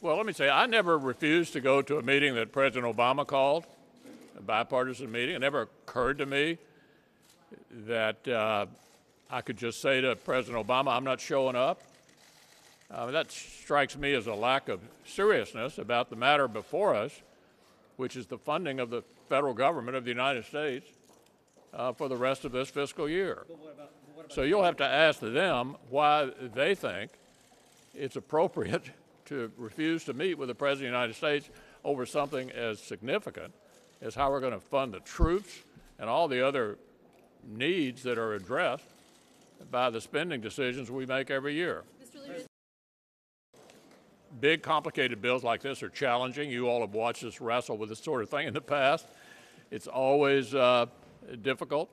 Well, let me say, I never refused to go to a meeting that President Obama called, a bipartisan meeting. It never occurred to me that I could just say to President Obama, I'm not showing up. That strikes me as a lack of seriousness about the matter before us, which is the funding of the federal government of the United States for the rest of this fiscal year. So you'll have to ask them why they think it's appropriate to refuse to meet with the President of the United States over something as significant as how we're going to fund the troops and all the other needs that are addressed by the spending decisions we make every year. Big, complicated bills like this are challenging. You all have watched us wrestle with this sort of thing in the past. It's always difficult,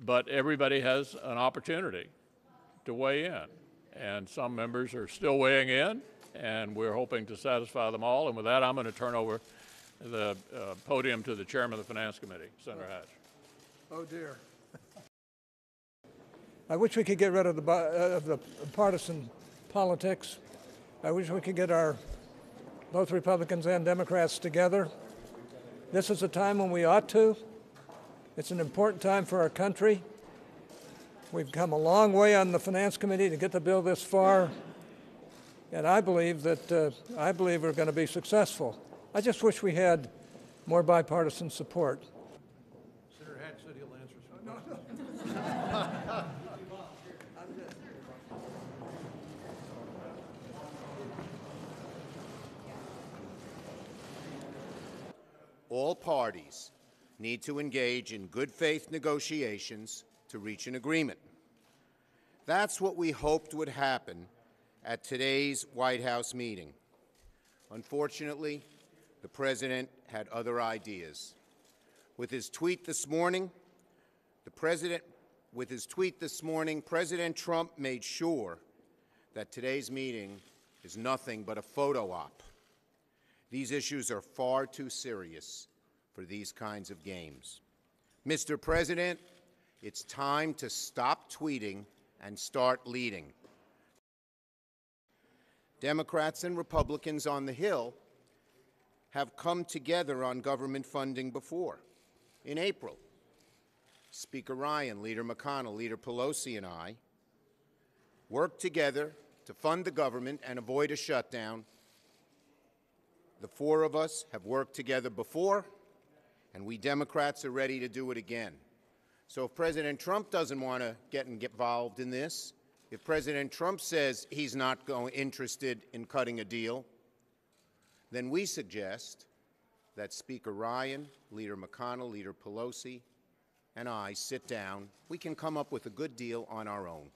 but everybody has an opportunity to weigh in. And some members are still weighing in, and we're hoping to satisfy them all. And with that, I'm going to turn over the podium to the chairman of the Finance Committee, Senator Hatch. Oh, dear. I wish we could get rid of the partisan politics. I wish we could get both Republicans and Democrats together. This is a time when we ought to. It's an important time for our country. We've come a long way on the Finance Committee to get the bill this far, and I believe we're going to be successful. I just wish we had more bipartisan support. Senator Hatch said he'll answer some. All parties need to engage in good faith negotiations to reach an agreement. That's what we hoped would happen at today's White House meeting. Unfortunately, the President had other ideas. With his tweet this morning, President Trump made sure that today's meeting is nothing but a photo op. These issues are far too serious for these kinds of games. Mr. President, it's time to stop tweeting and start leading. Democrats and Republicans on the Hill have come together on government funding before. In April, Speaker Ryan, Leader McConnell, Leader Pelosi, and I worked together to fund the government and avoid a shutdown. The four of us have worked together before, and we Democrats are ready to do it again. So if President Trump doesn't want to get involved in this, if President Trump says he's not interested in cutting a deal, then we suggest that Speaker Ryan, Leader McConnell, Leader Pelosi, and I sit down. We can come up with a good deal on our own.